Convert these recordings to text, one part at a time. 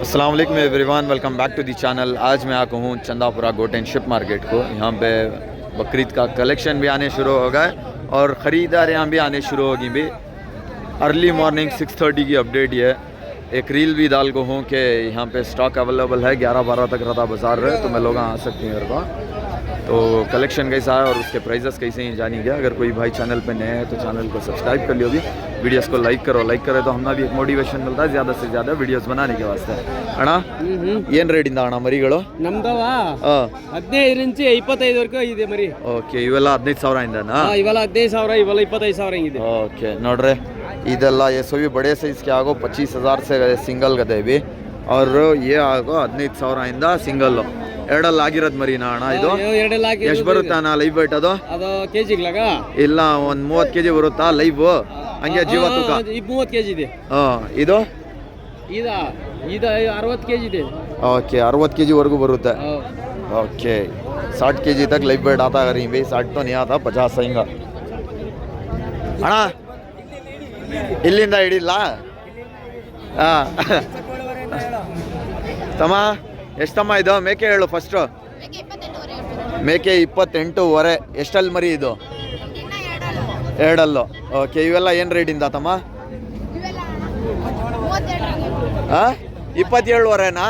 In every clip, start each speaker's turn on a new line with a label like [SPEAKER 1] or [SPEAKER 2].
[SPEAKER 1] अस्सलाम वालेकुम everyone, welcome back to the channel. आज मैं आया हूँ Chandapura goat and sheep market को। यहाँ पे बकरीद का कलेक्शन भी आने शुरू हो गए और ख़रीदार यहाँ भी आने शुरू होगी भी। अर्ली मॉर्निंग 6:30 की अपडेट ये एक रील भी डाल को हूँ कि यहाँ पे स्टॉक अवेलेबल है। 11-12 तक रहा बाज़ार रहे तो मैं लोग आ सकती हूँ मेरे को। तो कलेक्शन कैसा है और उसके प्राइजेस कैसे ही जानी गया। अगर कोई भाई चैनल पे नए है तो चैनल को सब्सक्राइब कर लियो भी, वीडियोस को लाइक करो। लाइक करे तो हमें भी एक मोटिवेशन मिलता है ज़्यादा से ज़्यादा वीडियोस बनाने के वास्ते। ಅಣ್ಣ ಏನು ರೇಟಿಂದ ಅಣ್ಣ ಮರಿಗಳು?
[SPEAKER 2] ನಮ್ದವ 15 ಇಂಚಿ 25 ವರೆಗೂ ಇದೆ ಮರಿ.
[SPEAKER 1] ಓಕೆ, ಇವೆಲ್ಲ 15,000 ಇಂದನಾ?
[SPEAKER 2] ಇವೆಲ್ಲ 15,000, ಇವೆಲ್ಲ 25,000 ಹಿಂಗಿದೆ.
[SPEAKER 1] ಓಕೆ ನೋಡ್ರಿ, ಇದೆಲ್ಲ ये सभी बड़े साइज के आगो 25,000 से सिंगल गदे भी और ये ಆಗೋ 15,000 ಇಂದ ಸಿಂಗಲ್. ಎರಡಲ್ಲ ಆಗಿರೋದು ಮರಿನಾ ಅಣ್ಣ ಇದು? ಎಷ್ಟು ಬರುತ್ತೆ ಅಣ್ಣ ಲೈವ್ ವೇಟ್ ಅದು?
[SPEAKER 2] ಅದು ಕೆಜಿಗ್ಲಾಗ
[SPEAKER 1] ಇಲ್ಲ ಒಂದು 30 kg ಬರುತ್ತಾ ಲೈವ್? ಹಂಗೆ ಜೀವ ತೂಕ
[SPEAKER 2] 30 kg ಇದೆ.
[SPEAKER 1] ಇದು
[SPEAKER 2] ಇದು 60 kg ಇದೆ.
[SPEAKER 1] Okay 60 kg वरगू बरुते. ओके 60 kg तक लाइव वेट आता है भाई। 60 तो नहीं आता, 50 आएगा ಅಣ್ಣ. ಇಲ್ಲಿಂದ ಹಿಡಿಲ್ಲ ತಮ್ಮ? ಎಷ್ಟಮ್ಮ ಇದು ಮೇಕೆ ಹೇಳು ಫಸ್ಟು. ಮೇಕೆ 28.5 ಎಷ್ಟಲ್ಲಿ ಮರಿ ಇದು? ಎರಡಲ್ಲು. ಓಕೆ, ಇವೆಲ್ಲ ಏನು ರೇಟಿಂದ ತಮ್ಮ? 27.5ನಾ?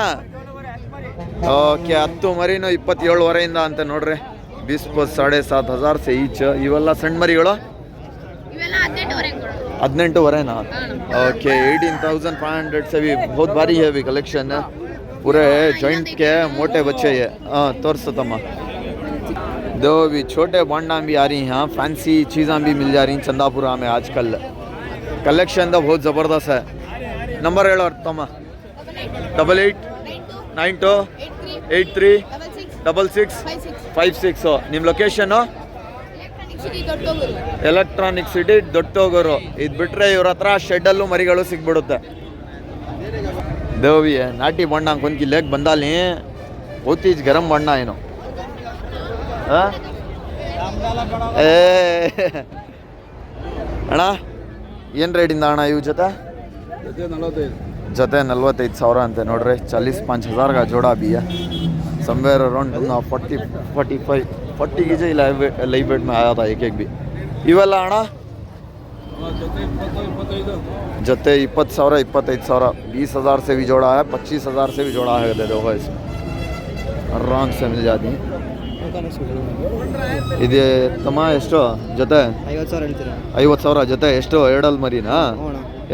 [SPEAKER 1] ಓಕೆ 10 ಮರಿನೂ 27.5 ಅಂತ ನೋಡ್ರಿ. 20-7,500 से ಈಚ್. ಇವೆಲ್ಲ ಸಣ್ಣ ಮರಿಗಳು 18.5 ओके 18,500 से भी बहुत भारी है अभी कलेक्शन। पूरे जॉइंट के मोटे बच्चे ये तोर्स तमा दो भी छोटे बांडा भी आ रही हैं। यहाँ फैंसी चीज़ें भी मिल जा रही हैं चंदापुरा में आजकल। कलेक्शन तो बहुत ज़बरदस्त है। नंबर ಹೇಳೋ ತಮ್ಮ? 8892836656 ನಿಮ್ಮ ಲೊಕೇಶನು? Electronic city ದೊಡ್ಡೋಗರು. ಇದು ಬಿಟ್ಟರೆ ಇವ್ರ ಹತ್ರ ಶೆಡ್ಡಲ್ಲೂ ಮರಿಗಳು ಸಿಗ್ಬಿಡುತ್ತೆ. ದೇವಿ ನಾಟಿ ಬಣ್ಣ ಕೊಂಕಿ ಲೇಕ್ ಬಂದಾಲಿ ಓತೀಜ್ ಗರಂ ಬಣ್ಣ ಏನು ಏ ಅಣ್ಣ ಏನು ರೇಟಿಂದ ಅಣ್ಣ ಇವು ಜೊತೆ? ಜೊತೆ 45,000 ಅಂತೆ ನೋಡ್ರಿ. 40-5 का जोड़ा भी है। Somewhere around 40 kg live wait में आया था एक भी। ಇವೆಲ್ಲ ಅಣ್ಣ जते 20,000 25,000 20,000 से भी जोड़ा है, 25,000 से भी जोड़ा है। दे दो इसमें आराम से मिल जाती है। ಇದೆ ತಮ್ಮ ಎಷ್ಟು ಜೊತೆ? 50,000 ಜೊತೆ. ಎಷ್ಟು ಎರಡಲ್ಲಿ ಮರಿನಾ?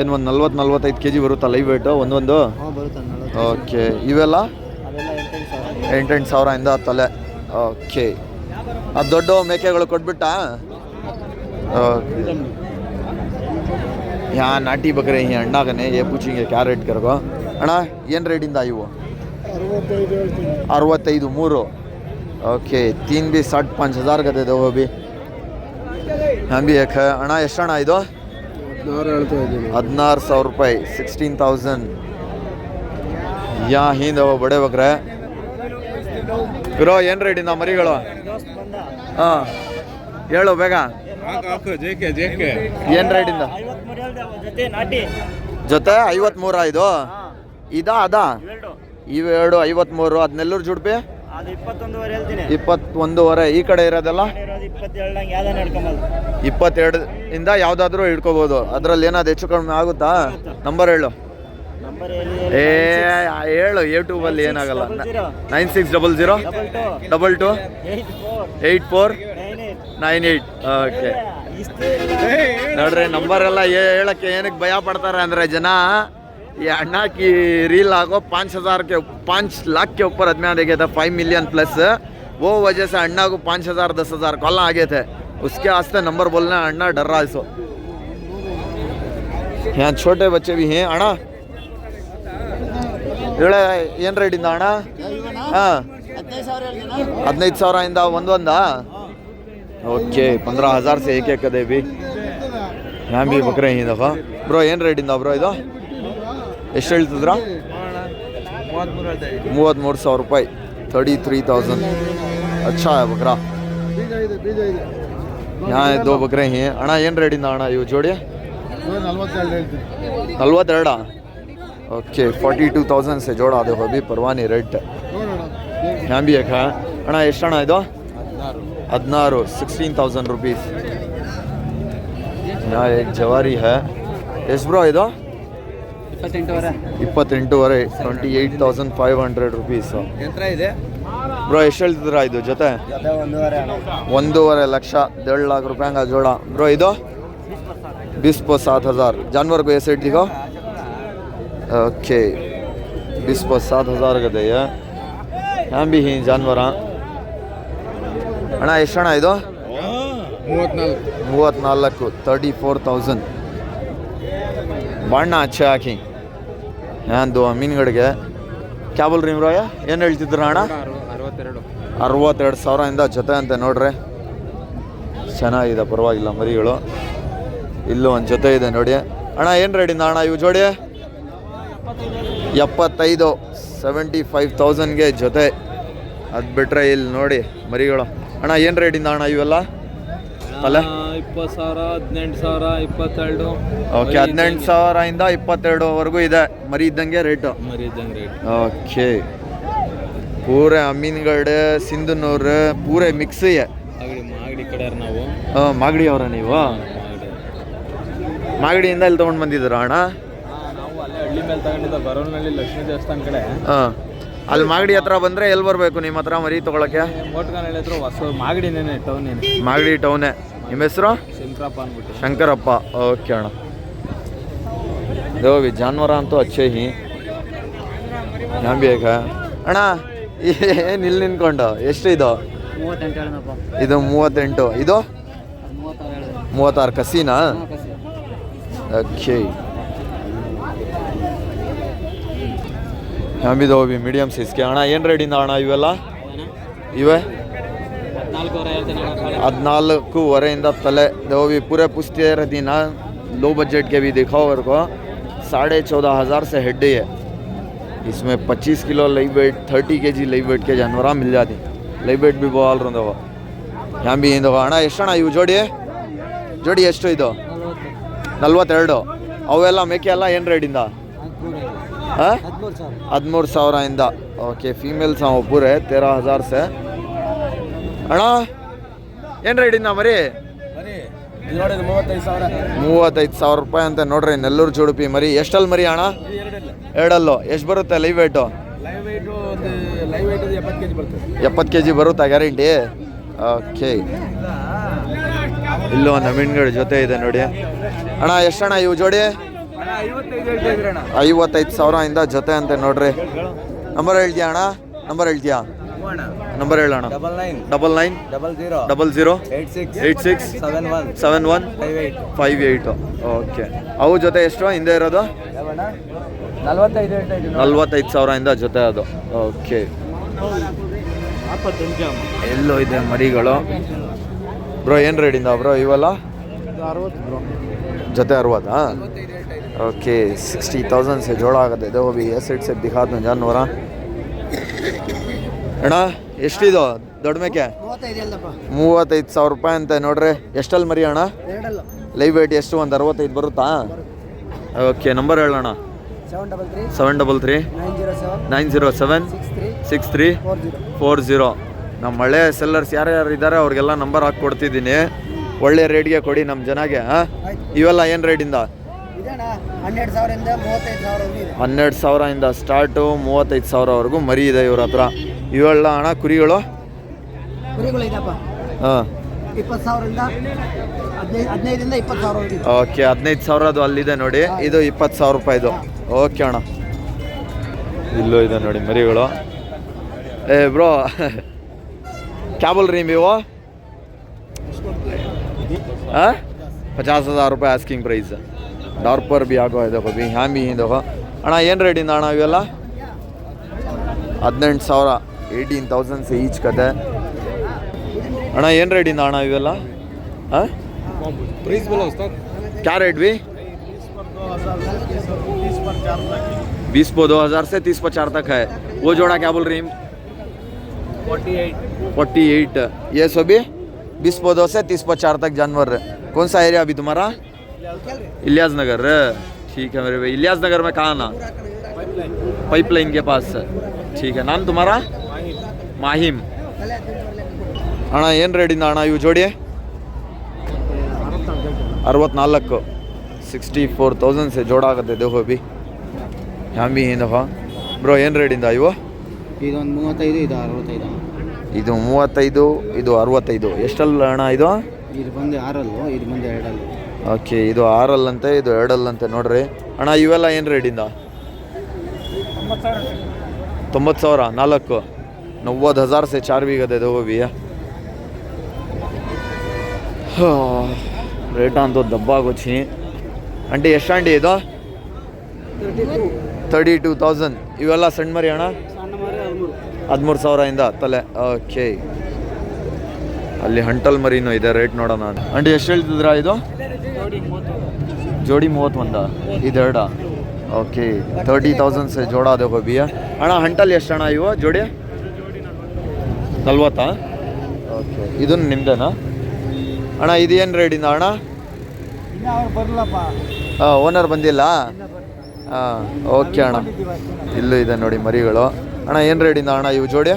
[SPEAKER 1] ಏನು ಒಂದು 40-45 kg ಬರುತ್ತಾ ಲೈವ್ ವೇಟು ಒಂದೊಂದು? ಓಕೆ, ಇವೆಲ್ಲ 8,000 ಇಂದ ತಲೆ. ಓಕೆ, ಆ ದೊಡ್ಡ ಮೇಕೆಗಳು ಕೊಟ್ಬಿಟ್ಟಾ? यहाँ नाटी बकरे हैं अंडा कने। ये पूछेंगे क्या रेट करोगे अಣ್ಣ? ಏನು ರೇಟಿಂದ ಇವು? 65 3. ओके 3 भी 60-5 का दे दो वो भी। यहाँ भी एक है ಅಣ್ಣ. ಎಷ್ಟು ಅಣ್ಣ ಇದು? 16,000 रुपये 16,000. यहाँ ಹಿಂದೆ ಬಡೆ ಬಕ್ರೆ ಗುರು ಏನು ರೇಟಿಂದ ಮರಿಗಳು? ಹಾಂ ಹೇಳು ಬೇಗ. ಏನು ರೇಟಿಂದ ಜೊತೆ? 53 ಇದು? ಇದಾ ಅದಾ? ಇವೆರಡು 53. ಅದನ್ನೆಲ್ಲರೂ ಜುಡ್ಪಿ 21.5. ಈ ಕಡೆ ಇರೋದೆಲ್ಲ 22 ಇಂದ ಯಾವುದಾದ್ರೂ ಹಿಡ್ಕೋಬೋದು. ಅದರಲ್ಲಿ ಏನಾದ್ರು ಹೆಚ್ಚು ಕಡಿಮೆ ಆಗುತ್ತಾ? ನಂಬರ್ ಹೇಳು. ಏ ಹೇಳು, ಯೂಟ್ಯೂಬಲ್ಲಿ ಏನಾಗಲ್ಲ. 9600228498. ಓಕೆ ನೋಡ್ರಿ, ನಂಬರ್ ಎಲ್ಲ ಹೇಳಕ್ಕೆ ಏನಕ್ಕೆ ಭಯ ಪಡ್ತಾರೆ ಅಂದರೆ ಜನ, ये अन्ना की रील आगो 5 लाख के ऊपर आदमी देखे थे, 5 मिलियन प्लस। वो वजह से अन्ना को 5,000 10,000 कॉल आगे थे। उसके वास्ते नंबर बोलना अन्ना डर रहा है। सो यहाँ छोटे बच्चे भी हैं अಣ್ಣ. ಹೇಳೆ ಏನು ರೇಟಿಂದ ಅಣ್ಣ? ಹಾಂ 15,000 ಇಂದ ಒಂದೊಂದಾ? ಓಕೆ 15,000 से एक दे भी. यहाँ भी बकरे ही दफा. ಬ್ರೋ ಏನು ರೇಟಿಂದ ಬ್ರೋ ಇದು? ಎಷ್ಟು ಹೇಳ್ತಿದ್ರ? 33,000 रुपये 33,000. अच्छा है बकरा. यहाँ 2 बकरे हैं अಣ್ಣ. ಏನು ರೇಟಿಂದ ಅಣ್ಣ ಇವು ಜೋಡಿ? 42. ओके 42,000 से जोड़ा देखो अभी परवानी रेट यहाँ भी एक है अಣ್ಣ ಎಷ್ಟು ಅಣ್ಣ ಇದು 16 16,000 रुपीस यहाँ एक जवारी है ಎಷ್ಟು ಬ್ರೋ ಇದು 28,500 28,500 रुपीस ಬ್ರೋ ಎಷ್ಟು ಹೇಳ್ತಿದ್ದೀರಾ ಇದು ಜೊತೆ 1.5 ಲಕ್ಷ 1.5 लाख रुपये का जोड़ा ब्रो ಇದು 20,000 जानवर को ये सेट दिखो ओके 20,000 का दे यहाँ भी ही जानवर ಅಣ್ಣ ಎಷ್ಟು ಅಣ್ಣ ಇದು 34 34,000 ಬಾಣ್ಣ ಅಚ್ಚೆ ಹಾಕಿ ಒಂದು ಮೀನುಗಳಿಗೆ क्या बोल रही ಬ್ರೋ ಏನು ಹೇಳ್ತಿದ್ರ ಅಣ್ಣ 62,000 ಜೊತೆ ಅಂತ ನೋಡ್ರಿ ಚೆನ್ನಾಗಿದೆ ಪರವಾಗಿಲ್ಲ ಮರಿಗಳು ಇಲ್ಲೂ ಒಂದು ಜೊತೆ ಇದೆ ನೋಡಿ ಅಣ್ಣ ಏನು ರೇಟಿಂದ ಅಣ್ಣ ಇವು ಜೋಡಿ 75 75,000ಗೆ ಜೊತೆ ಅದು ಬಿಟ್ರೆ ಇಲ್ಲಿ ನೋಡಿ ಮರಿಗಳು ಅಣ್ಣ ಏನು ರೇಟಿಂದ ಅಣ್ಣ ಇವೆಲ್ಲ ತಲೆ
[SPEAKER 2] 20,000 18,000 22
[SPEAKER 1] ಓಕೆ 18,000 22ವರೆಗೂ ಇದೆ ಮರಿ ಇದ್ದಂಗೆ ರೇಟು
[SPEAKER 2] ಮರಿ ಇದ್ದಂಗೆ ರೇಟ್
[SPEAKER 1] ಓಕೆ ಪೂರೆ ಅಮೀನ್ಗಢ ಸಿಂಧನೂರು ಪೂರೆ ಮಿಕ್ಸ್
[SPEAKER 2] ಮಾಗಡಿ ಕಡೆ ನಾವು
[SPEAKER 1] ಮಾಗಡಿ ಅವರ ನೀವು ಮಾಗಡಿಯಿಂದ ಇಲ್ಲಿ ತೊಗೊಂಡು ಬಂದಿದ್ದೀರಾ ಅಣ್ಣ
[SPEAKER 2] ನಾವು ಅಲ್ಲೇ ಹಳ್ಳಿ ಮೇಲೆ ತಗೊಂಡಿದ್ದ ಬರೋನಲ್ಲಿ ಲಕ್ಷ್ಮೀ ದೇವಸ್ಥಾನ ಕಡೆ
[SPEAKER 1] ಹಾಂ ಅಲ್ಲಿ ಮಾಗಡಿ ಹತ್ರ ಬಂದರೆ ಎಲ್ಲಿ ಬರಬೇಕು ನಿಮ್ಮ ಹತ್ರ ಮರಿ ತೊಗೊಳಕ್ಕೆ
[SPEAKER 2] ಮೋಟ್ಗಾನಹಳ್ಳಿ ಹತ್ರ ಹೊಸ ಮಾಗಡಿನೇ ಟೌನ್
[SPEAKER 1] ಮಾಗಡಿ ಟೌನೇ ನಿಮ್ಮ ಹೆಸರು
[SPEAKER 2] ಶಂಕರಪ್ಪ ಅಂದ್ಬಿಟ್ಟು
[SPEAKER 1] ಶಂಕರಪ್ಪ ಓಕೆ ಅಣ್ಣ ದೇವಿ ಜಾನುವಾರ ಅಂತೂ ಅಚ್ಚೇ ಹಿ ಯಾವ ಬೇಕ ಅಣ್ಣ ಏನು ಇಲ್ಲಿ ನಿಂತ್ಕೊಂಡು ಎಷ್ಟು ಇದು
[SPEAKER 2] 38
[SPEAKER 1] ಇದು 38 ಇದು 36 ಕಸಿನಾ ಓಕೆ यहाँ भी दो भी मीडियम साइज के अಣ್ಣ ಏನು ರೇಟಿಂದ ಅಣ್ಣ ಇವೆಲ್ಲ ಇವೆ 14.5 तले दो भी पूरे पुस्ते रहती ना लो बजट के भी दिखाओ और को 14,500 से हेड है इसमें 25 kilo live wait 30 kg live wait के जानवर मिल जाती लाइव वेट भी बोल रहा वो यहाँ भी इंदो ಅಣ್ಣ ಎಷ್ಟು ಅಣ್ಣ ಇವು ಜೋಡಿ ಎಷ್ಟು ಇದು 42 ಅವೆಲ್ಲ ಮೇಕೆ ಎಲ್ಲ ಏನು ರೇಟಿಂದ 13,000 ಓಕೆ ಫೀಮೇಲ್ಸ್ ಅವು ಪೂರೆ 13,000 से ಅಣ್ಣ ಏನು ರೇಟಿಂದ ಮರಿ 35,000 ರೂಪಾಯಿ ಅಂತ ನೋಡ್ರಿ ನೆಲ್ಲೂರು ಜುಡುಪಿ ಮರಿ ಎಷ್ಟಲ್ಲಿ ಮರಿ ಅಣ್ಣ ಎರಡಲ್ಲೋ ಎಷ್ಟು ಬರುತ್ತೆ ಲೈವ್ ವೇಟು 70 kg ಬರುತ್ತಾ ಗ್ಯಾರಂಟಿ ಓಕೆ ಇಲ್ಲೂ ಒಂದು ಮೀನುಗಳ ಜೊತೆ ಇದೆ ನೋಡಿ ಅಣ್ಣ ಎಷ್ಟಣ್ಣ ಇವು ಜೋಡಿ 55,000 ಜೊತೆ ಅಂತ ನೋಡ್ರಿ ನಂಬರ್ ಹೇಳ್ತೀಯಾ ಅಣ್ಣ ನಂಬರ್ ಹೇಳ್ತೀಯಾ ನಂಬರ್ ಹೇಳೋಣ 9900 86 71 58 ಓಕೆ ಅವು ಜೊತೆ ಎಷ್ಟು ಹಿಂದೆ ಇರೋದು 45,000 ಜೊತೆ ಅದು ಓಕೆ ಎಲ್ಲೋ ಇದೆ ಮರಿಗಳು ಬ್ರೋ ಏನು ರೇಟಿಂದ ಬ್ರೋ ಇವೆಲ್ಲ ಜೊತೆ 60 ओके 60,000 से जोड़ा आगते देखो भी ये साइड से दिखा दूँ जानवर ಅಣ್ಣ ಎಷ್ಟಿದು ದೊಡ್ಡ ಮೇಕೆ 35,000 ರೂಪಾಯಿ ಅಂತ ನೋಡ್ರಿ ಎಷ್ಟಲ್ಲಿ ಮರಿ ಅಣ್ಣ ಲೈವ್ ವೇಟ್ ಎಷ್ಟು ಒಂದು 65 ಬರುತ್ತಾ ಓಕೆ ನಂಬರ್ ಹೇಳೋಣ 733 907 6340 ನಮ್ಮ ಹಳೆ ಸೆಲ್ಲರ್ಸ್ ಯಾರ್ಯಾರು ಇದ್ದಾರೆ ಅವ್ರಿಗೆಲ್ಲ ನಂಬರ್ ಹಾಕಿ ಕೊಡ್ತಿದ್ದೀನಿ ಒಳ್ಳೆ ರೇಟ್ಗೆ ಕೊಡಿ ನಮ್ಮ ಜನಗೆ ಇವೆಲ್ಲ ಏನು ರೇಟಿಂದ 12,000 ಸ್ಟಾರ್ಟು 35,000ವರೆಗೂ ಮರಿ ಇದೆ ಇವ್ರ ಹತ್ರ ಇವೆಲ್ಲ ಅಣ್ಣ ಕುರಿಗಳು ಹಾಂ
[SPEAKER 3] 20,000
[SPEAKER 1] ಓಕೆ 15,000 ಅಲ್ಲಿದೆ ನೋಡಿ ಇದು 20,000 ರೂಪಾಯಿದು ಓಕೆ ಅಣ್ಣ ಇಲ್ಲೂ ಇದೆ ನೋಡಿ ಮರಿಗಳು ಏ ಬ್ರೋ क्या बोल रही हैं वो 50,000 रुपये आस्किंग प्राइस डॉर पर भी ಆಗೋ ಇದೆ ಅಭಿ यहाँ भी देखो ಅಣ್ಣ ಏನು ರೇಟಿಂದ ಅಣ್ಣ ಇವೆಲ್ಲ 18,000 18,000 से ಈಚ್ ಕತೆ ಅಣ್ಣ ಏನು ರೇಟಿಂದ ಅಣ್ಣ ಇವೆಲ್ಲ ಹಾಂ
[SPEAKER 2] ಪ್ರೈಸ್ बोलो उस्ताद
[SPEAKER 1] क्या रेट भी 20 पर 2,000 से 30 पर 4 तक है वो जोड़ा क्या बोल रही 48 ये सभी 20 पौधों से 30 पर 4 तक जानवर कौन सा एरिया अभी तुम्हारा इलियास नगर ठीक है मेरे भाई इलियास नगर में कहाँ ना पाइपलाइन के पास ठीक है नाम तुम्हारा माहिम ಅಣ್ಣ ಏನು ರೇಟಿಂದ ಅಣ್ಣ ಇವು ಜೋಡಿ 64 64,000 से जोड़ा आगते देखो अभी यहाँ भी हैं दफ़ा ಬ್ರೋ ಏನು ರೇಟಿಂದ ಇವು
[SPEAKER 3] ಇದೊಂದು 35 ಇದು 65
[SPEAKER 1] ಇದು 35 ಇದು 65 ಎಷ್ಟಲ್ಲ ಅಣ್ಣ ಇದು
[SPEAKER 3] ಇದು ಬಂದು 6 ಇದು ಬಂದು 2
[SPEAKER 1] ಓಕೆ ಇದು 6 ಅಂತೆ ಇದು 2 ಅಂತೆ ನೋಡ್ರಿ ಅಣ್ಣ ಇವೆಲ್ಲ ಏನು ರೇಟಿಂದ 90,000 4 90,000 से 4 भी गए देखो भैया ರೇಟ್ ಅಂತೂ ದಬ್ಬಾಗೊಚ್ಚಿ ಆಂಟಿ ಎಷ್ಟು ಆಂಟಿ ಇದು 32,000 ಇವೆಲ್ಲ ಸಣ್ಣ ಮರಿ ಅಣ್ಣ 13,000 ತಲೆ ಓಕೆ ಅಲ್ಲಿ ಹಂಟಲ್ ಮರಿನೂ ಇದೆ ರೇಟ್ ನೋಡೋಣ ಆಂಟಿ ಎಷ್ಟು ಹೇಳ್ತಿದ್ರಾ ಇದು ಜೋಡಿ 31 ಇದೆರಡ ಓಕೆ 30,000 से जोड़ा देखो भैया ಅಣ್ಣ ಹಂಟಲ್ ಎಷ್ಟು ಅಣ್ಣ ಇವು ಜೋಡಿ 40 ಓಕೆ ಇದನ್ನು ನಿಮ್ದೇನಾ ಅಣ್ಣ ಇದೇನು ರೇಟಿಂದ ಅಣ್ಣ ಹಾಂ ಓನರ್ ಬಂದಿಲ್ಲ ಹಾಂ ಓಕೆ ಅಣ್ಣ ಇಲ್ಲೂ ಇದೆ ನೋಡಿ ಮರಿಗಳು ಅಣ್ಣ ಏನು ರೇಟಿಂದ ಅಣ್ಣ ಇವು ಜೋಡಿ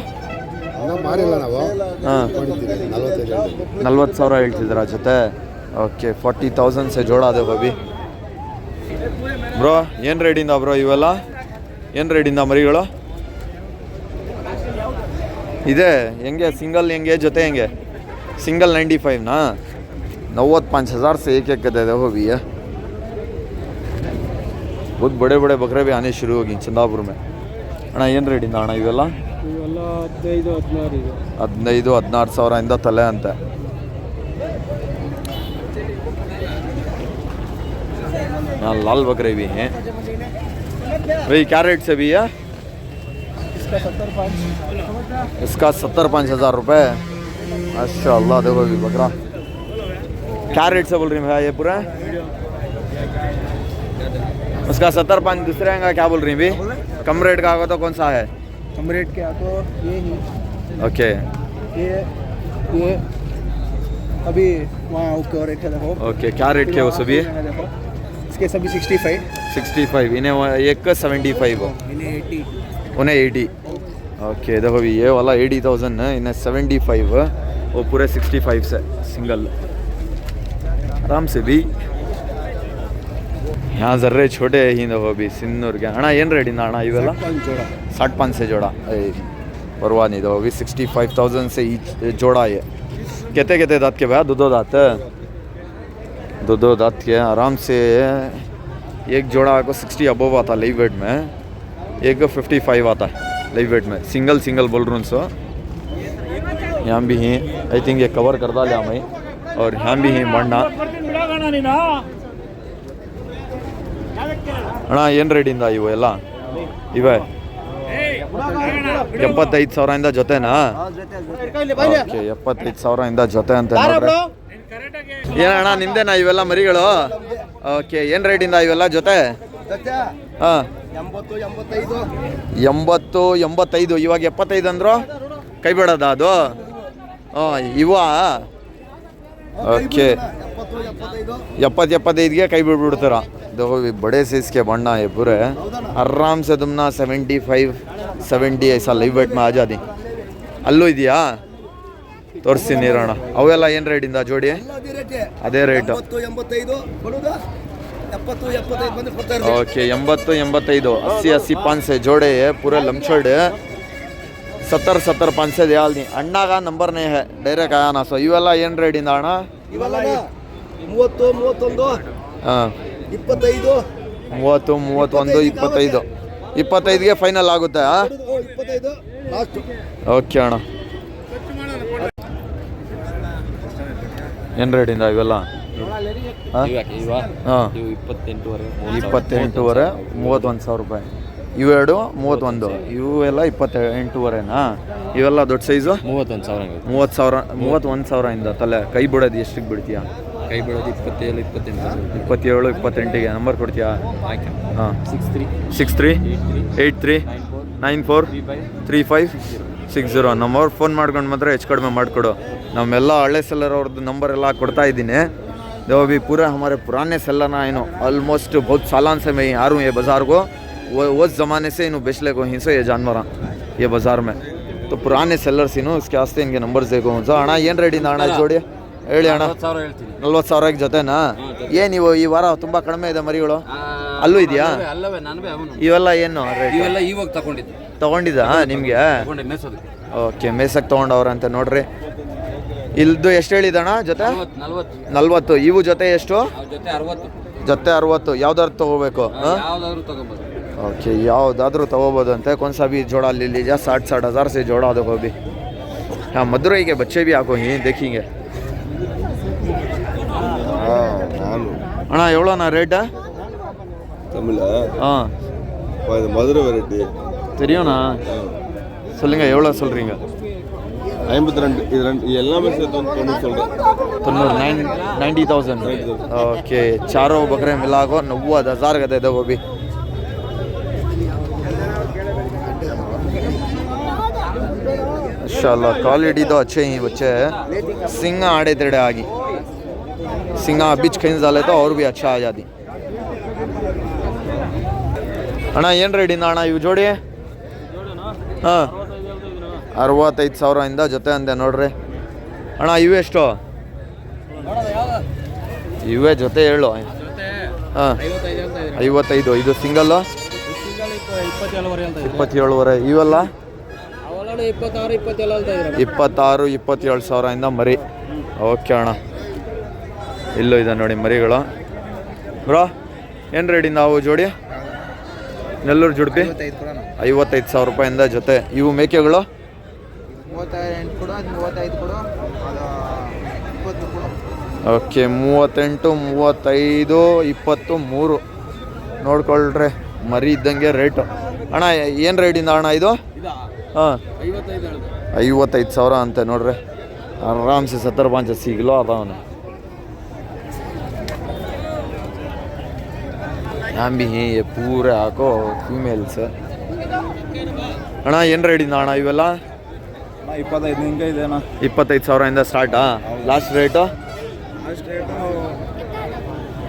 [SPEAKER 1] ಹಾಂ 40,000 ಹೇಳ್ತಿದ್ದೀರಾ ಜೊತೆ ಓಕೆ 40,000 से जोड़ा देखो अभी ಬ್ರೋ ಏನು ರೇಟಿಂದ ಬ್ರೋ ಇವೆಲ್ಲ ಏನು ರೇಟಿಂದ ಮರಿಗಳು ಇದೆ ಹೆಂಗೆ ಸಿಂಗಲ್ ಹೆಂಗೆ ಜೊತೆ ಹೆಂಗೆ सिंगल 95 ना 95,000 से एक कहते थे वो भी है बहुत बड़े बड़े बकरे भी आने शुरू होगी चंदापुर में ಅಣ್ಣ ಏನು ರೇಟಿಂದ ಅಣ್ಣ ಇವೆಲ್ಲ 15-16,000 ತಲೆ ಅಂತೆ यहाँ लाल बकरे भी हैं भाई क्या रेट से भी है इसका 75,000 रुपये माशाअल्लाह देखो अभी बकरा क्या रेट से बोल रही हैं भैया ये पूरा उसका 75 दूसरे का क्या बोल रही हैं भी कम रेट का होगा तो कौन सा है
[SPEAKER 3] कम रेट के तो ये ही
[SPEAKER 1] ओके
[SPEAKER 3] ये अभी वहाँ ओके और रेट है देखो
[SPEAKER 1] ओके क्या रेट के वो सभी
[SPEAKER 3] देखो इसके सभी
[SPEAKER 1] 65 इन्हें एक का 75
[SPEAKER 3] इन्हें 80
[SPEAKER 1] उन्हें 80 ओके देखो भी ये वाला 80,000 है इन्हें 75 वो पूरे 65 से सिंगल आराम से भी यहाँ जर्रे छोटे ही देखो भी सिन्नूर के अಣ್ಣ ಏನು ರೇಟಿಂದ ಅಣ್ಣ ಇವೆಲ್ಲ 65 से जोड़ा परवाह नहीं देखो भी 65,000 से ईच जोड़ा ये कहते दाँत के भैया दो दाँत के आराम से एक जोड़ा को 60 अबव आता लाइव वेट में एक 55 आता है लाइव वेट में सिंगल बोल रहा हूँ सो यहाँ भी हैं आई थिंक ये कवर कर डाले हमें और यहाँ भी हैं बढ़ना ಅಣ್ಣ ಏನು ರೇಟಿಂದ ಇವು ಎಲ್ಲ ಇವೆ 75,000 ಜೊತೆನಾ ಓಕೆ 75,000 ಜೊತೆ ಅಂತ ನೋಡ್ರಿ ಏನಣ್ಣ ನಿಮ್ದೇನಾ ಇವೆಲ್ಲ ಮರಿಗಳು ಓಕೆ ಏನು ರೇಟಿಂದ ಇವೆಲ್ಲ ಜೊತೆ ಹಾಂ 80-85 ಇವಾಗ 75 ಅಂದ್ರು ಕೈ ಬಿಡೋದ ಅದು ಹಾಂ ಇವ ಓಕೆ 70-75 ಕೈ ಬಿಡ್ಬಿಡ್ತಾರ देखो बड़े साइज के बढ़ना है पूरे आराम से तुम ना 75-70 ऐसा लाइव वेट में आ जाती ಅಲ್ಲೂ ಇದೆಯಾ ತೋರಿಸಿ ನೀರೋಣ ಅವೆಲ್ಲ ಏನು ರೇಟಿಂದ ಜೋಡಿ ಅದೇ ರೇಟು ओके 80-85 80-85 से जोड़े है पूरे लमछोड़ 70-75 से दिया दी अण्णा का नंबर नहीं है डायरेक्ट आया ना सो इवेಲ್ಲ ಏನು ರೇಟಿಂದ ಅಣ್ಣ
[SPEAKER 3] 30-31
[SPEAKER 1] ಹಾಂ
[SPEAKER 3] 25
[SPEAKER 1] 30-31 25ಗೆ ಫೈನಲ್ ಆಗುತ್ತೆ
[SPEAKER 3] 25 ಲಾಸ್ಟ್
[SPEAKER 1] ಓಕೆ ಅಣ್ಣ ಏನು ರೇಟಿಂದ ಇವೆಲ್ಲ ಹಾಂ 28 31,000 ರೂಪಾಯಿ ಇವೆರಡು 31 ಇವೆಲ್ಲ 28,500ನಾ ಇವೆಲ್ಲ ದೊಡ್ಡ ಸೈಜು 31,000 ತಲೆ ಕೈ ಬಿಡೋದು ಎಷ್ಟಕ್ಕೆ ಬಿಡ್ತೀಯಾ
[SPEAKER 2] ಕೈ ಬಿಡೋದು
[SPEAKER 1] 27-28ಗೆ ನಂಬರ್ ಕೊಡ್ತೀಯಾ ಹಾಂ 63-83-94-35-60 ನಮ್ಮವ್ರು ಫೋನ್ ಮಾಡ್ಕೊಂಡು ಮಾತ್ರ ಹೆಚ್ಚು ಕಡಿಮೆ ಮಾಡಿಕೊಡು ನಮ್ಮೆಲ್ಲ ಹಳೆ ಸೆಲ್ಲರ್ ಅವ್ರದ್ದು ನಂಬರ್ ಎಲ್ಲ ಕೊಡ್ತಾ ಇದ್ದೀನಿ देखो भी पूरा हमारे पुराने सेलर ना इनो ऑलमोस्ट बहुत सालान से मैं आ रहा हूँ ये बाज़ार को वो उस ज़माने से इन्हों बेचले को हिंसे ये जानवर ये बाज़ार में तो पुराने सेलर्स इन्हों इसके वास्ते इनके नंबर्स देखो सो अಣ್ಣ ಏನು ರೇಟಿಂದ ಅಣ್ಣ ಜೋಡಿ ಹೇಳಿ ಅಣ್ಣ 40,000 ಜೊತೆನಾ ಏನು ಇವು ಈ ವಾರ ತುಂಬ ಕಡಿಮೆ ಇದೆ ಮರಿಗಳು ಅಲ್ಲೂ ಇದೆಯಾ ಇವೆಲ್ಲ ಏನು ರೇಟ್ ತಗೊಂಡಿದ್ದ ನಿಮಗೆ ಓಕೆ ಮೇಸಕ್ಕೆ ತೊಗೊಂಡವ್ರಂತೆ ನೋಡ್ರಿ ಇಲ್ದು ಎಷ್ಟು ಹೇಳಿದಣ್ಣ ಜೊತೆ 40 ಇವು ಜೊತೆ ಎಷ್ಟು ಜೊತೆ 60 ಯಾವ್ದಾದ್ರು ತಗೋಬೇಕು ओके ಯಾವುದಾದ್ರೂ तगोಬೋದು ಅಂತೆ कौन सा भी जोड़ा ले लीजिए 60-60 हज़ार से जोड़ा देखो अभी हाँ मदुरई के बच्चे भी आपको यहीं देखेंगे அண்ணா எவ்வளோண்ணா ரேட்டு
[SPEAKER 4] தமிழா
[SPEAKER 1] மதுரை வெரைட்டி தெரியும்ண்ணா சொல்லுங்க எவ்வளோ சொல்கிறீங்க
[SPEAKER 4] 52 இது ரெண்டு எல்லாமே சேர்த்து 90 சொல்கிறேன்
[SPEAKER 1] 90,000 ओके चारों बकरे मिला को 90,000 का दे दो वो भी माशाल्लाह क्वालिटी तो अच्छे ही बच्चे हैं सिंग आड़े तेड़े आगी सिंग बीच कहीं डाले तो और भी अच्छा आ जाती ಅಣ್ಣ ಏನು ರೇಟಿಂದ ಅಣ್ಣ ಇವು ಜೋಡಿ ಹಾಂ 65,000 ಇಂದ ಜೊತೆ ಅಂದೆ ನೋಡ್ರಿ ಅಣ್ಣ ಇವು ಎಷ್ಟು ಇವೇ ಜೊತೆ ಹೇಳು ಹಾಂ 55 ಇದು ಸಿಂಗಲ್ಲು 27,500 ಇವೆಲ್ಲ 26-27 ಇಂದ ಮರಿ ಓಕೆ ಅಣ್ಣ ಇಲ್ಲೂ ಇದೆ ನೋಡಿ ಮರಿಗಳು ಬ್ರೋ ಏನು ರೇಟಿಂದ ಅವು ಜೋಡಿ ನೆಲ್ಲೂರು ಜುಡ್ಪಿ 55,000 ರೂಪಾಯಿಂದ ಜೊತೆ ಇವು ಮೇಕೆಗಳು 38 ಓಕೆ 38 35 23 ನೋಡ್ಕೊಳ್ರಿ ಮರಿ ಇದ್ದಂಗೆ ರೇಟು ಅಣ್ಣ ಏನು ರೇಟಿಂದ ಅಣ್ಣ ಇದು ಹಾಂ 55,000 ಅಂತೆ ನೋಡ್ರಿ आराम से 70-75 किलो आता उन्हें यहाँ भी हैं ये पूरे आको फीमेल्स ಅಣ್ಣ ಏನು ರೇಟಿಂದ ಅಣ್ಣ ಇವೆಲ್ಲ 25,000 ಇಂದ ಸ್ಟಾರ್ಟಾ ಲಾಸ್ಟ್ ರೇಟು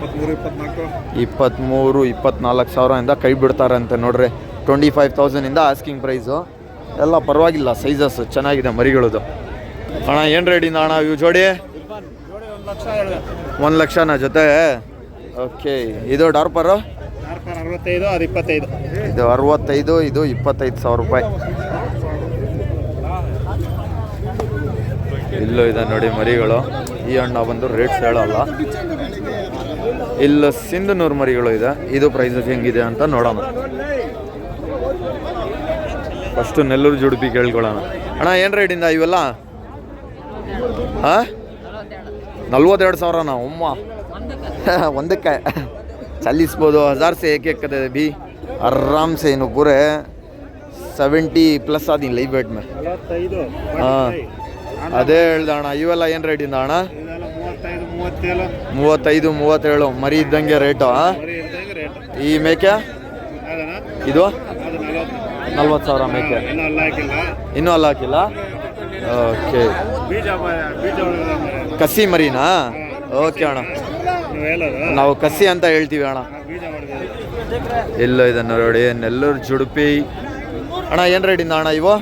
[SPEAKER 1] 23-24,000 ಇಂದ ಕೈ ಬಿಡ್ತಾರಂತೆ ನೋಡ್ರಿ 25,000 ಇಂದ ಆಸ್ಕಿಂಗ್ ಪ್ರೈಸು ಎಲ್ಲ ಪರವಾಗಿಲ್ಲ ಸೈಜಸ್ ಚೆನ್ನಾಗಿದೆ ಮರಿಗಳದು ಅಣ್ಣ ಏನು ರೇಟಿಂದ ಅಣ್ಣ ಇವು ಜೋಡಿ 1 ಲಕ್ಷನ ಜೊತೆ ಓಕೆ ಇದು ಡಾರ್ಪರು
[SPEAKER 3] 65 ಅದು 25
[SPEAKER 1] ಇದು 65 ಇದು 25,000 ರೂಪಾಯಿ ಇಲ್ಲೂ ಇದೆ ನೋಡಿ ಮರಿಗಳು ಈ ಅಣ್ಣ ಬಂದು ರೇಟ್ಸ್ ಹೇಳಲ್ಲ ಇಲ್ಲ ಸಿಂಧನೂರು ಮರಿಗಳು ಇದೆ ಇದು ಪ್ರೈಸಸ್ ಹೆಂಗಿದೆ ಅಂತ ನೋಡೋಣ ಫಸ್ಟು ನೆಲ್ಲೂರು ಜುಡುಪಿ ಕೇಳ್ಕೊಳ್ಳೋಣ ಅಣ್ಣ ಏನು ರೇಟಿಂದ ಇವೆಲ್ಲ ಹಾಂ 42,000 ಉಮ್ಮ ಒಂದಕ್ಕೆ चालीसಬೋದು 1000 से एक कदे भी आराम से इन्हों पूरे 70+ आदि लाइव वेट में हाँ ಅದೇ ಹೇಳ್ದ ಅಣ್ಣ ಇವೆಲ್ಲ ಏನು ರೇಟಿಂದ ಅಣ್ಣ 35-37 ಮರಿ ಇದ್ದಂಗೆ ರೇಟು ಈ ಮೇಕೆ ಇದು 40,000 ಮೇಕೆ ಇನ್ನೂ ಅಲ್ಲ ಹಾಕಿಲ್ಲ ಓಕೆ ಕಸಿ ಮರಿನಾ ಓಕೆ ಅಣ್ಣ ನಾವು ಕಸಿ ಅಂತ ಹೇಳ್ತೀವಿ ಅಣ್ಣ ಎಲ್ಲೋ ಇದನ್ನು ನೋಡಿ ನೆಲ್ಲೂರು ಜುಡುಪಿ ಅಣ್ಣ ಏನು ರೇಟಿಂದ ಅಣ್ಣ ಇವು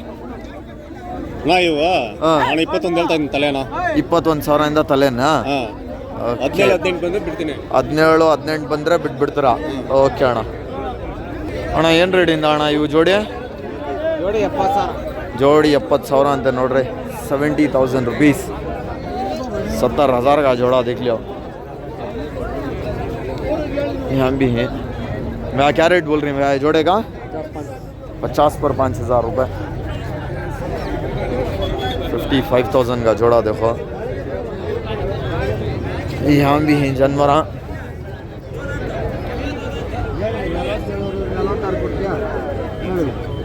[SPEAKER 4] 21 ಹೇಳ್ತಾ ಇದ್ದೀನಿ ತಲೆನ
[SPEAKER 1] 21,000 ಇಂದ ತಲೆನಾ 17-18 ಬಂದರೆ ಬಿಟ್ಬಿಡ್ತೀರಾ ಓಕೆ ಅಣ್ಣ ಅಣ್ಣ ಏನು ರೇಟಿಂದ ಅಣ್ಣ ಇವು ಜೋಡಿ 70,000 ಅಂತ ನೋಡ್ರಿ 70,000 रुपीस 70,000 का जोड़ा देख लियो यहाँ भी हैं मैं क्या रेट बोल रही हूँ मैं जोड़े का 50 पर 5,000 रुपये 55,000 का जोड़ा देखो यहाँ भी हैं जानवर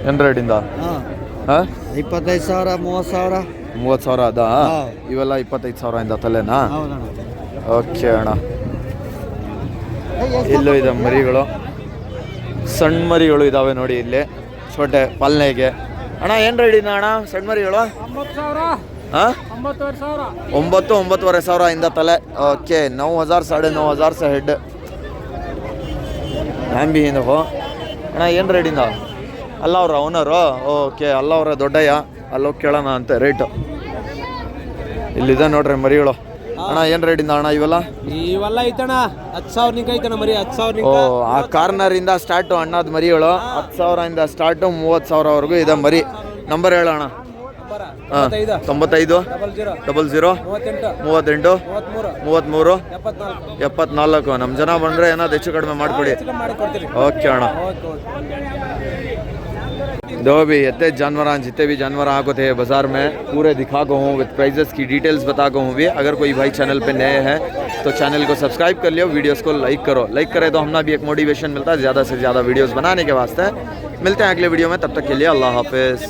[SPEAKER 1] ಏನು ರೇಟಿಂದ ಹಾಂ
[SPEAKER 3] 25,000
[SPEAKER 1] 30,000 ಅದಾ ಇವೆಲ್ಲ 25,000 ಇಂದ ತಲೆನಾ ಓಕೆ ಅಣ್ಣ ಇಲ್ಲೂ ಇದೆ ಮರಿಗಳು ಸಣ್ಣ ಮರಿಗಳು ಇದಾವೆ ನೋಡಿ ಇಲ್ಲಿ छोटे ಪಾಲನೆಗೆ ಅಣ್ಣ ಏನು ರೇಟಿಂದ ಅಣ್ಣ ಸಣ್ಣ ಮರಿಗಳು
[SPEAKER 3] 9,000
[SPEAKER 1] ಹಾಂ 9,000 ಇಂದ ತಲೆ ಓಕೆ 9,000 9,500 से हेड हम भी देखो ಅಣ್ಣ ಏನು ರೇಟಿಂದ ಅಲ್ಲ ಅವ್ರ ಓನರು ಓಕೆ ಅಲ್ಲ ಅವರ ದೊಡ್ಡಯ್ಯ ಅಲ್ಲೋಗಿ ಕೇಳೋಣ ಅಂತ ರೇಟು ಇಲ್ಲಿದೆ ನೋಡ್ರಿ ಮರಿಗಳು ಅಣ್ಣ ಏನು ರೇಟಿಂದ ಅಣ್ಣ ಇವೆಲ್ಲ
[SPEAKER 2] ಇವೆಲ್ಲ ಐತಣ 10,000 ನಿಂಕ ಐತಣ ಮರಿ 10,000
[SPEAKER 1] ಓ ಆ ಕಾರ್ನರಿಂದ ಸ್ಟಾರ್ಟು ಅಣ್ಣದ ಮರಿಗಳು 10,000 ಸ್ಟಾರ್ಟು 30,000ವರೆಗೂ ಇದೆ ಮರಿ ನಂಬರ್ ಹೇಳೋಣ 95 00 38 33 74 ನಮ್ಮ ಜನ ಬಂದರೆ ಏನಾದ್ರು ಹೆಚ್ಚು ಕಡಿಮೆ ಮಾಡಿಕೊಡಿ ओके अಣ್ಣ दो भी इतने जानवर जितने भी जानवर होते हैं बाज़ार में पूरे दिखा को हूँ विद प्राइजेस की डिटेल्स बता को हूँ भी अगर कोई भाई चैनल पे नए हैं तो चैनल को सब्सक्राइब कर लियो वीडियोस को लाइक करो लाइक करे तो हमें भी एक मोटिवेशन मिलता है ज़्यादा से ज़्यादा वीडियोस बनाने के वास्ते मिलते हैं अगले वीडियो में तब तक के लिए अल्लाह हाफिज़